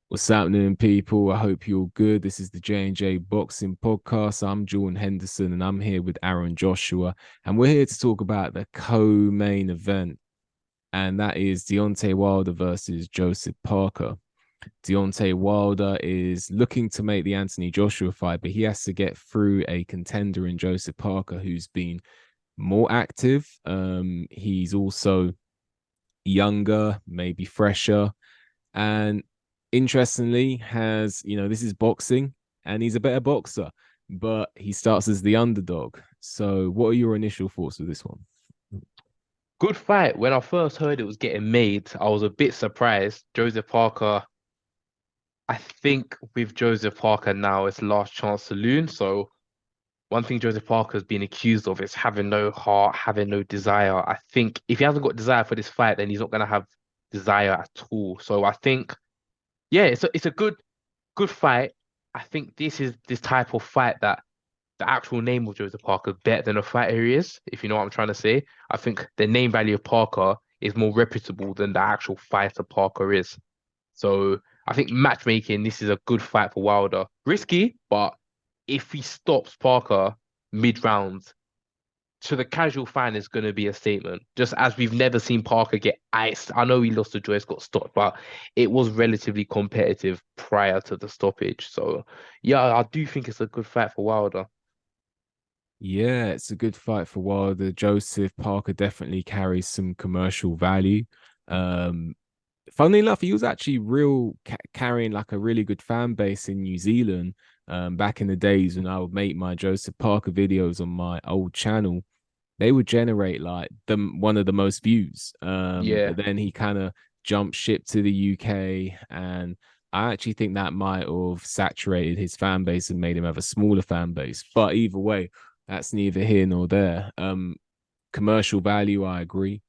What's happening, people? I hope you're all good. This is the J&J Boxing Podcast. I'm Jordan Henderson, and I'm here with Aaron Joshua, and we're here to talk about the co-main event, and that is Deontay Wilder versus Joseph Parker. Deontay Wilder is looking to make the Anthony Joshua fight, but he has to get through a contender in Joseph Parker, who's been more active. He's also younger, maybe fresher, and interestingly has, this is boxing and he's a better boxer, but he starts as the underdog. So what are your initial thoughts with this one? Good fight. When I first heard it was getting made, I was a bit surprised. Joseph Parker, I think with Joseph Parker now, it's last chance saloon. So one thing Joseph Parker has been accused of is having no heart, having no desire. I think if he hasn't got desire for this fight, then he's not gonna have desire at all. So I think, yeah, it's a good fight. I think this is this type of fight that the actual name of Joseph Parker is better than the fighter he is, if you know what I'm trying to say. I think the name value of Parker is more reputable than the actual fighter Parker is. So I think matchmaking, this is a good fight for Wilder. Risky, but if he stops Parker mid-round, to the casual fan, it's going to be a statement. Just as we've never seen Parker get iced. I know he lost to Joyce, got stopped, but it was relatively competitive prior to the stoppage. So, yeah, I do think it's a good fight for Wilder. Yeah, it's a good fight for Wilder. Joseph Parker definitely carries some commercial value. um Funnily enough, he was actually carrying like a really good fan base in New Zealand back in the days when I would make my Joseph Parker videos on my old channel. They would generate like one of the most views. Yeah. But then he kind of jumped ship to the UK, and I actually think that might have saturated his fan base and made him have a smaller fan base. But either way, that's neither here nor there. Commercial value, I agree.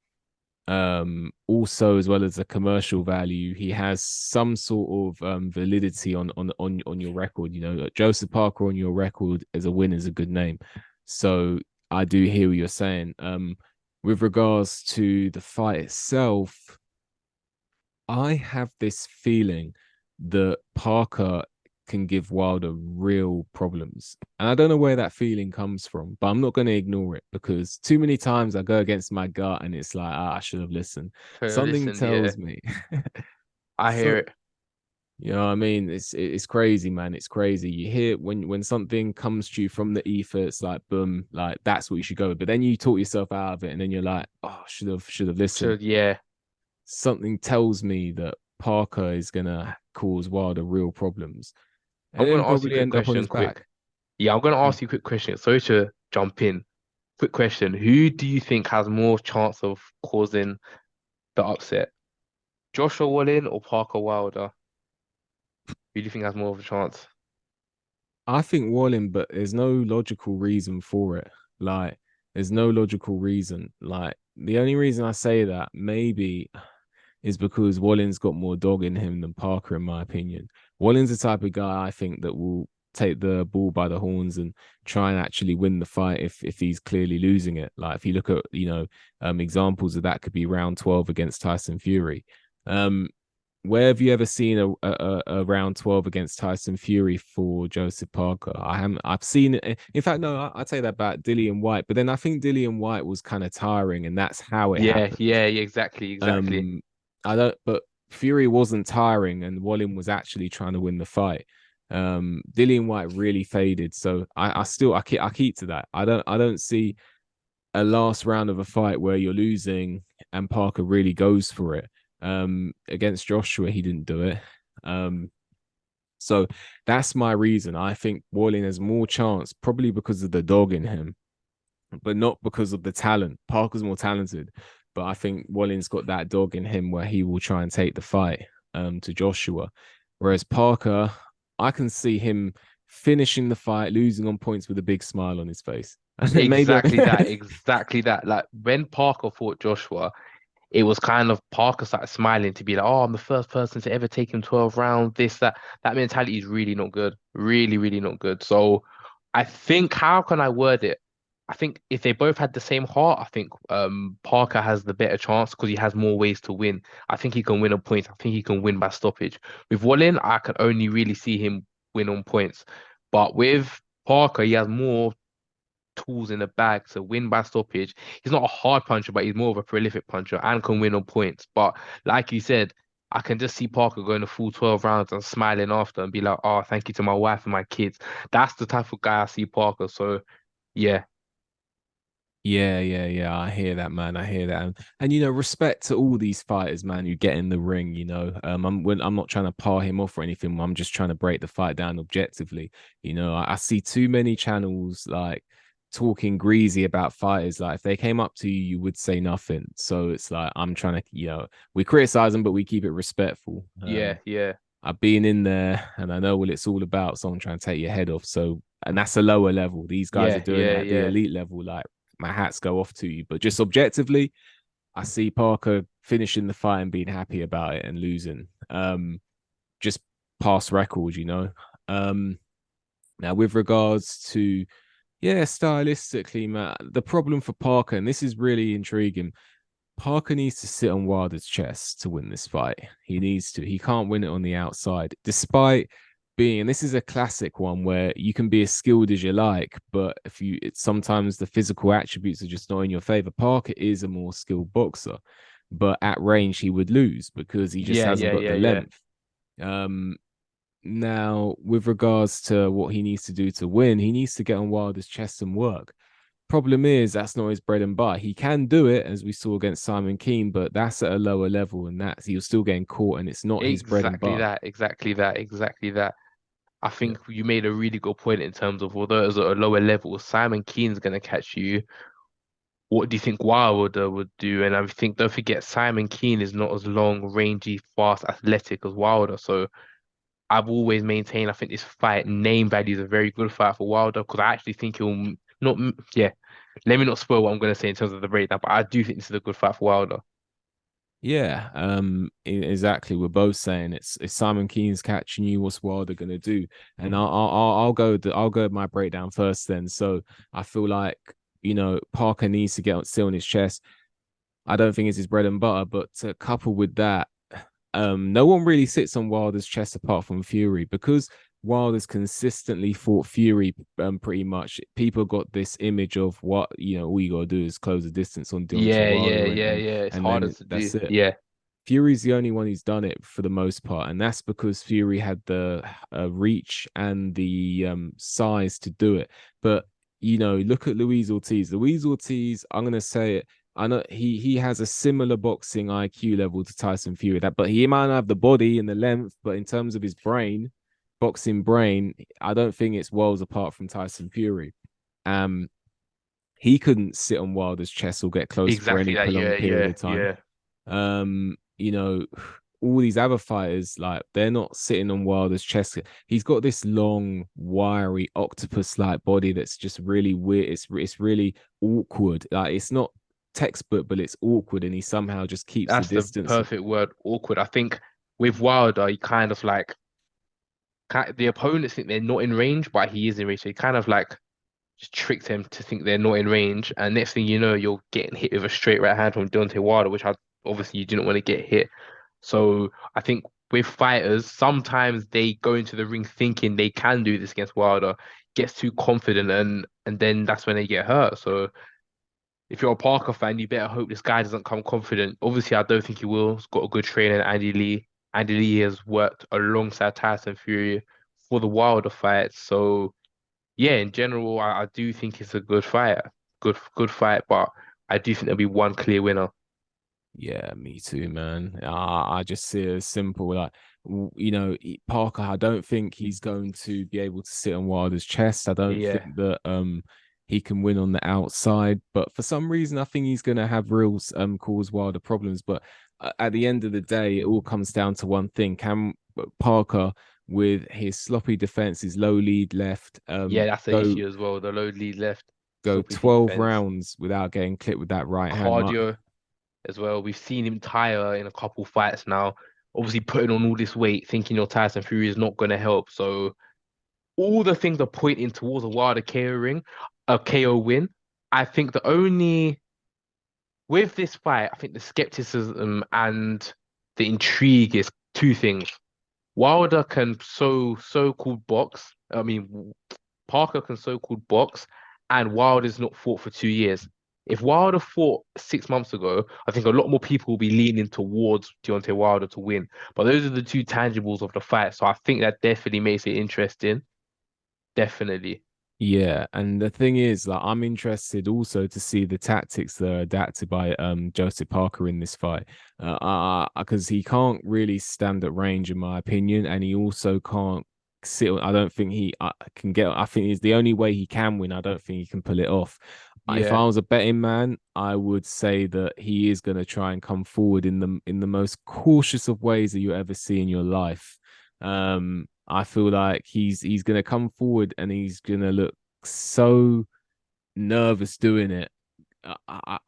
Also, as well as the commercial value, he has some sort of validity on your record. Joseph Parker on your record as a win is a good name. So I do hear what you're saying. With regards to the fight itself, I have this feeling that Parker can give Wilder real problems. And I don't know where that feeling comes from, but I'm not going to ignore it because too many times I go against my gut and it's like, I should have listened. So Something listen, yeah, tells me. I hear so, it. you know what I mean? It's crazy, man. It's crazy. You hear when something comes to you from the ether, it's like boom, like that's what you should go with. But then you talk yourself out of it, and then you're like, oh, should have So listened. yeah, Something tells me that Parker is gonna cause Wilder real problems and I'm then gonna ask you a probably quick end up on his question, back. quick. Yeah, I'm gonna Mm. ask you a quick question. Sorry to jump in. Quick question. Who do you think has more chance of causing the upset? Joshua Wallin or Parker Wilder? Who do you think has more of a chance? I think Walling, but there's no logical reason for it. Like, there's no logical reason. Like, the only reason I say that maybe is because Walling's got more dog in him than Parker, in my opinion. Walling's the type of guy I think that will take the bull by the horns and try and actually win the fight if he's clearly losing it. Like if you look at examples of that could be round 12 against Tyson Fury. Um, where have you ever seen a round 12 against Tyson Fury for Joseph Parker? I haven't. I've seen it. In fact, no, I'd say that about Dillian White. But then I think Dillian White was kind of tiring, and that's how it Yeah, happened. yeah, yeah, exactly. Um, I don't. But Fury wasn't tiring, and Wallin was actually trying to win the fight. Dillian White really faded, so I keep to that. I don't see a last round of a fight where you're losing and Parker really goes for it. Against Joshua, he didn't do it. Um, so that's my reason. I think Wallin has more chance, probably because of the dog in him, but not because of the talent. Parker's more talented, but I think Wallin's got that dog in him where he will try and take the fight to Joshua. Whereas Parker, I can see him finishing the fight, losing on points with a big smile on his face. Maybe. Exactly that. Like when Parker fought Joshua, it was kind of Parker started smiling to be like, "Oh, I'm the first person to ever take him 12 rounds." This, that, that mentality is really not good. Really, really not good. So I think, how can I word it? I think if they both had the same heart, I think Parker has the better chance because he has more ways to win. I think he can win on points. I think he can win by stoppage. With Wallin, I can only really see him win on points. But with Parker, he has more tools in the bag to win by stoppage. He's not a hard puncher, but he's more of a prolific puncher and can win on points. But like you said, I can just see Parker going the full 12 rounds and smiling after and be like, oh, thank you to my wife and my kids. That's the type of guy I see Parker. So yeah, Yeah, yeah, yeah. I hear that, man. I hear that, and you know, respect to all these fighters, man, who get in the ring. You know, I'm not trying to par him off or anything. I'm just trying to break the fight down objectively. You know, I see too many channels like talking greasy about fighters. Like if they came up to you, you would say nothing. So it's like I'm trying to, you know, we criticize them, but we keep it respectful. yeah, yeah, I've been in there and I know what it's all about. Someone trying to take your head off. So, and that's a lower level. These guys are yeah, doing it yeah, at the yeah. elite level. Like, my hats go off to you. But just objectively, I see Parker finishing the fight and being happy about it and losing. Just past record, you know. Um, Now, with regards to, yeah, stylistically, man, the problem for Parker, and this is really intriguing. Parker needs to sit on Wilder's chest to win this fight. He needs to. He can't win it on the outside, despite being. And this is a classic one where you can be as skilled as you like, but if you, it's sometimes the physical attributes are just not in your favor. Parker is a more skilled boxer, but at range he would lose because he just Yeah, hasn't yeah, got the yeah, yeah. length. Um, Now, with regards to what he needs to do to win, he needs to get on Wilder's chest and work. Problem is, that's not his bread and butter. He can do it, as we saw against Simon Keane, but that's at a lower level, and that's he was still getting caught, and it's not his bread and Exactly butter. that, exactly that, exactly that. I Yeah, think you made a really good point in terms of although it's at a lower level, Simon Keane's gonna catch you. What do you think Wilder would do? And I think don't forget Simon Keane is not as long, rangy, fast, athletic as Wilder. So I've always maintained I think this fight name value is a very good fight for Wilder because I actually think he'll not yeah. Let me not spoil what I'm gonna say in terms of the breakdown, but I do think this is a good fight for Wilder. yeah, exactly. We're both saying it's if Simon Keane's catching you, what's Wilder gonna do? And I'll go with my breakdown first. Then, so I feel like you know Parker needs to get still on his chest. I don't think it's his bread and butter, but to couple with that, no one really sits on Wilder's chest apart from Fury because Wilder's consistently fought Fury pretty much. People got this image of what, you know, all you gotta do is close the distance on Deontay Yeah, yeah, Wilder yeah, yeah. It's and harder then to do. that's it. Yeah, Fury's the only one who's done it for the most part, and that's because Fury had the reach and the size to do it. But you know, look at Luis Ortiz. Luis Ortiz, I'm gonna say it. I know he has a similar boxing IQ level to Tyson Fury, that but he might not have the body and the length, but in terms of his brain, boxing brain, I don't think it's worlds apart from Tyson Fury. Um, he couldn't sit on Wilder's chest or get close for exactly any that. Yeah, prolonged period yeah, of time. yeah. You know, all these other fighters, like they're not sitting on Wilder's chest. He's got this long, wiry, octopus-like body that's just really weird. It's really awkward. Like it's not textbook, but it's awkward, and he somehow just keeps the That's the distance. perfect word, awkward. I think with Wilder, he kind of like the opponents think they're not in range, but he is in range. So he kind of like just tricked them to think they're not in range. And next thing you know, you're getting hit with a straight right hand from Deontay Wilder, which I obviously you didn't want to get hit. So I think with fighters, sometimes they go into the ring thinking they can do this against Wilder, gets too confident, and then that's when they get hurt. So if you're a Parker fan, you better hope this guy doesn't come confident. Obviously, I don't think he will. He's got a good trainer, Andy Lee. Andy Lee has worked alongside Tyson Fury for the Wilder fight. So yeah, in general, I do think it's a good fight. Good fight, but I do think there'll be one clear winner. Yeah, me too, man. I just see it as simple. Like, you know, Parker, I don't think he's going to be able to sit on Wilder's chest. I don't think Yeah, that he can win on the outside. But for some reason, I think he's going to have real cause Wilder problems. But at the end of the day, it all comes down to one thing: can Parker, with his sloppy defense, his low lead left, yeah, that's the go issue as well. The low lead left, go sloppy 12 defense, rounds without getting clipped with that right hand? cardio as well. We've seen him tire in a couple fights now. Obviously, putting on all this weight, thinking your Tyson Fury is not going to help. So all the things are pointing towards a Wilder KO ring, a KO win. I think the only with this fight, I think the skepticism and the intrigue is two things. Wilder can so-called box. I mean, Parker can so-called box, and Wilder's not fought for 2 years. If Wilder fought 6 months ago, I think a lot more people will be leaning towards Deontay Wilder to win. But those are the two tangibles of the fight, so I think that definitely makes it interesting. Definitely. Yeah, and the thing is, like, I'm interested also to see the tactics that are adapted by Joseph Parker in this fight, because he can't really stand at range, in my opinion, and he also can't sit. I don't think he can get. I think it's the only way he can win. I don't think he can pull it off. If Yeah. I was a betting man, I would say that he is going to try and come forward in the most cautious of ways that you ever see in your life. I feel like he's gonna come forward and he's gonna look so nervous doing it.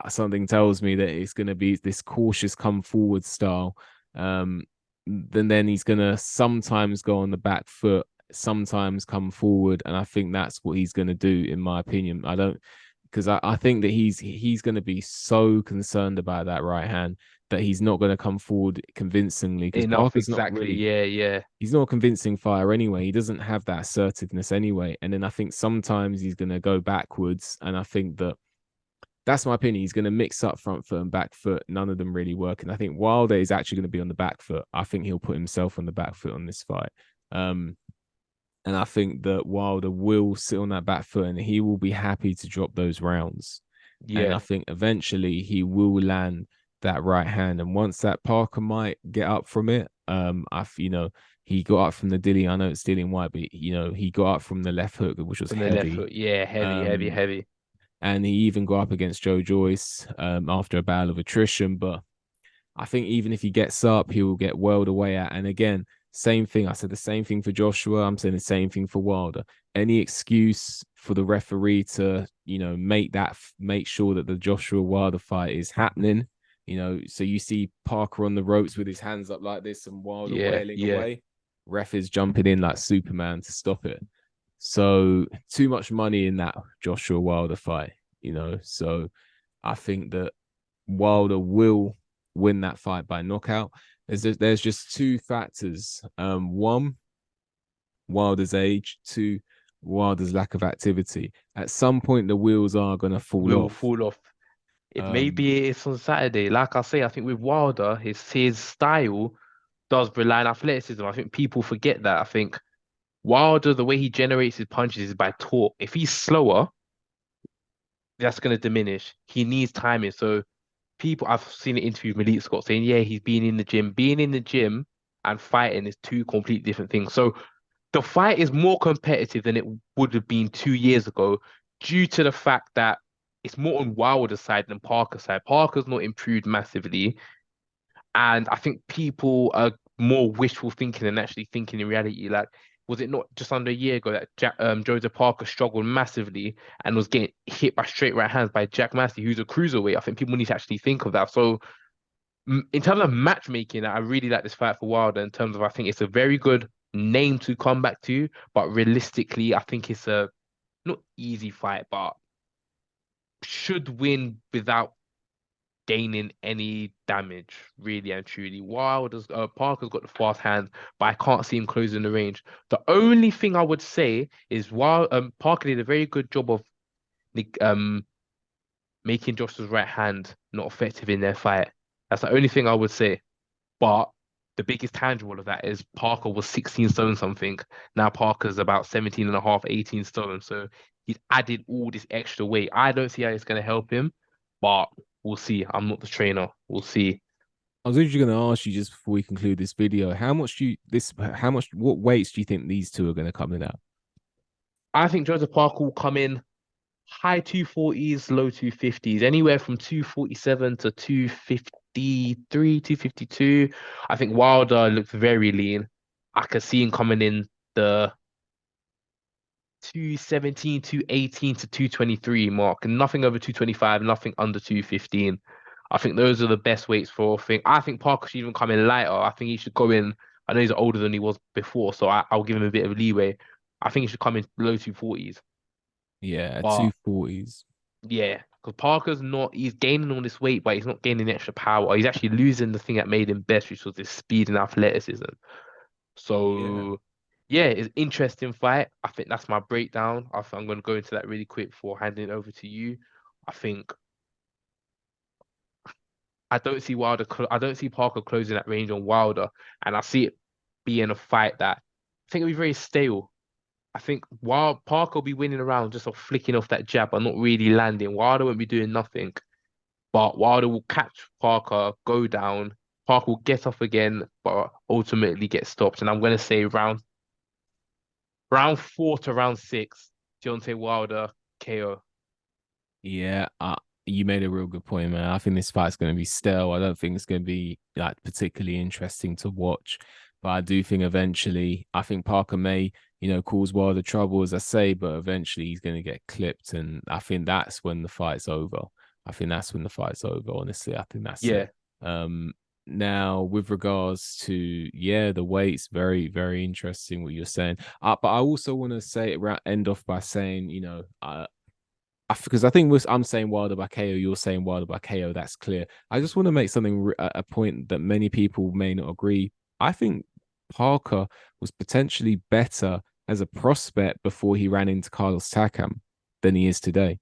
Something tells me that it's gonna be this cautious come forward style. Then he's gonna sometimes go on the back foot, sometimes come forward, and I think that's what he's gonna do, in my opinion. I don't because I think that he's going to be so concerned about that right hand that he's not going to come forward convincingly because Enough, Parker's not exactly. really Yeah, yeah. he's not a convincing fighter anyway. He doesn't have that assertiveness anyway. And then I think sometimes he's going to go backwards. And I think that that's my opinion. He's going to mix up front foot and back foot. None of them really work. And I think Wilder is actually going to be on the back foot. I think he'll put himself on the back foot on this fight. Um, and I think that Wilder will sit on that back foot and he will be happy to drop those rounds. And I Yeah. think eventually he will land that right hand. And once that Parker might get up from it, he got up from the Dilly. I know it's Dilly White, but he got up from the left hook, which was From the left heavy. foot. Yeah, heavy, heavy, Um, heavy. and he even got up against Joe Joyce after a battle of attrition. But I think even if he gets up, he will get whirled away at. And again, same thing. I said the same thing for Joshua. I'm saying the same thing for Wilder. Any excuse for the referee to, make sure that the Joshua Wilder fight is happening. So you see Parker on the ropes with his hands up like this and Wilder Yeah, wailing yeah. away. Ref is jumping in like Superman to stop it. So too much money in that Joshua Wilder fight. So I think that Wilder will win that fight by knockout. There's just two factors. One, Wilder's age. Two, Wilder's lack of activity. At some point, the wheels are gonna fall Will off. fall off. It Um, maybe it's on Saturday. Like I say, I think with Wilder, his style does rely on athleticism. I think people forget that. I think Wilder, the way he generates his punches is by torque. If he's slower, that's going to diminish. He needs timing. So I've seen an interview with Malik Scott saying, yeah, he's been in the gym. Being in the gym and fighting is two completely different things. So the fight is more competitive than it would have been 2 years ago due to the fact that it's more on Wilder's side than Parker's side. Parker's not improved massively. And I think people are more wishful thinking than actually thinking in reality. Like, was it not just under a year ago that Joseph Parker struggled massively and was getting hit by straight right hands by Jack Massey, who's a cruiserweight? I think people need to actually think of that. So, in terms of matchmaking, I really like this fight for Wilder. In terms of, I think it's a very good name to come back to, but realistically, I think it's a not easy fight, but should win without gaining any damage, really and truly. Wilder's Parker's got the fast hands, but I can't see him closing the range. The only thing I would say is while Parker did a very good job of um making Joshua's right hand not effective in their fight. That's the only thing I would say. But the biggest tangible of that is Parker was 16 stone something. Now Parker's about 17 and a half, 18 stone. So he's added all this extra weight. I don't see how it's going to help him, but we'll see. I'm not the trainer. We'll see. I was actually going to ask you just before we conclude this video, what weights do you think these two are going to come in at? I think Joseph Parker will come in high 240s, low 250s, anywhere from 247 to 253, 252. I think Wilder looks very lean. I could see him coming in the 217, 218 to 223 mark, and nothing over 225, nothing under 215. I think those are the best weights for a thing. I think Parker should even come in lighter. I think he should go in. I know he's older than he was before, so I'll give him a bit of leeway. I think he should come in low 240s. Yeah, But 240s. Yeah, because Parker's not, he's gaining all this weight, but he's not gaining extra power. He's actually losing the thing that made him best, which was his speed and athleticism. Yeah. So, yeah, it's interesting fight. I think that's my breakdown. I'm going to go into that really quick before handing it over to you. I think I don't see I don't see Parker closing that range on Wilder, and I see it being a fight that I think it'll be very stale. I think while Parker will be winning around just off flicking off that jab but not really landing, Wilder won't be doing nothing. But Wilder will catch Parker, go down. Parker will get off again, but ultimately get stopped. And I'm going to say round four to round six, Deontay Wilder KO. Yeah, you made a real good point, man. I think this fight's going to be stale. I don't think it's going to be like particularly interesting to watch, but I do think eventually, I think Parker may, cause Wilder trouble, as I say, but eventually he's going to get clipped, and I think that's when the fight's over. I think that's when the fight's over. Honestly, I think that's it. Yeah, Now with regards to the weights, very very interesting what you're saying. But I also want to say end off by saying, because I think I'm saying Wilder by KO, you're saying Wilder by KO. That's clear. I just want to make something a point that many people may not agree. I think Parker was potentially better as a prospect before he ran into Carlos Takam than he is today.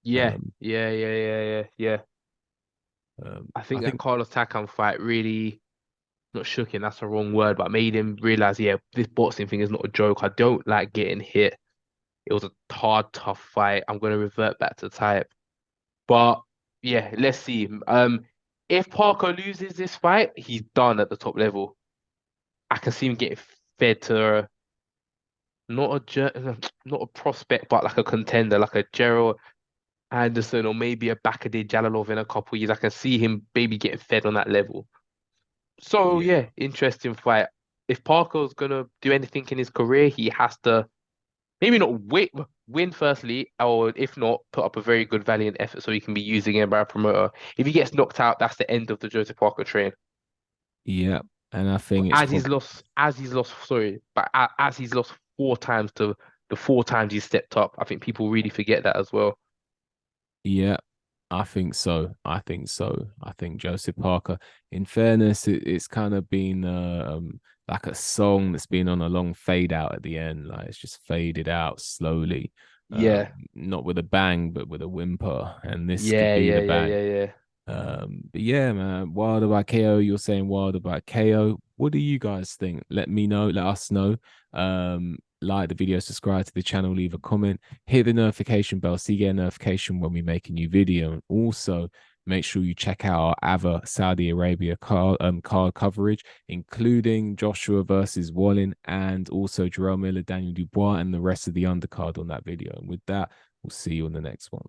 yeah, Um, yeah. I I think that think, Carlos Takam fight really not shook him, that's the wrong word, but made him realize, yeah, this boxing thing is not a joke. I don't like getting hit. It was a hard, tough fight. I'm gonna revert back to type. But yeah, let's see. If Parker loses this fight, he's done at the top level. I can see him getting fed to not not a prospect, but like a contender, like a Gerald Anderson or maybe a Bakadir Jalilov in a couple of years. I can see him maybe getting fed on that level. So yeah, yeah, interesting fight. If Parker's gonna do anything in his career, he has to maybe not win firstly, or if not, put up a very good valiant effort so he can be used again by a promoter. If he gets knocked out, that's the end of the Joseph Parker train. yeah, and I think it's probably Sorry, but as he's lost four times to the four times he's stepped up, I think people really forget that as well. yeah. I think so. I think so. I think Joseph Parker, in fairness, it's kind of been like a song that's been on a long fade out at the end. Like it's just faded out slowly. Yeah, Not with a bang, but with a whimper. And this could yeah, be yeah, the yeah, bang. yeah, yeah. But yeah, man, Wilder by KO. You're saying Wilder by KO. What do you guys think? Let me know. Let us know. Like the video, subscribe to the channel, leave a comment, hit the notification bell so you get a notification when we make a new video. And also make sure you check out our other Saudi Arabia card coverage, including Joshua versus Wallin, and also Jerome Miller, Daniel Dubois, and the rest of the undercard on that video. And with that, we'll see you on the next one.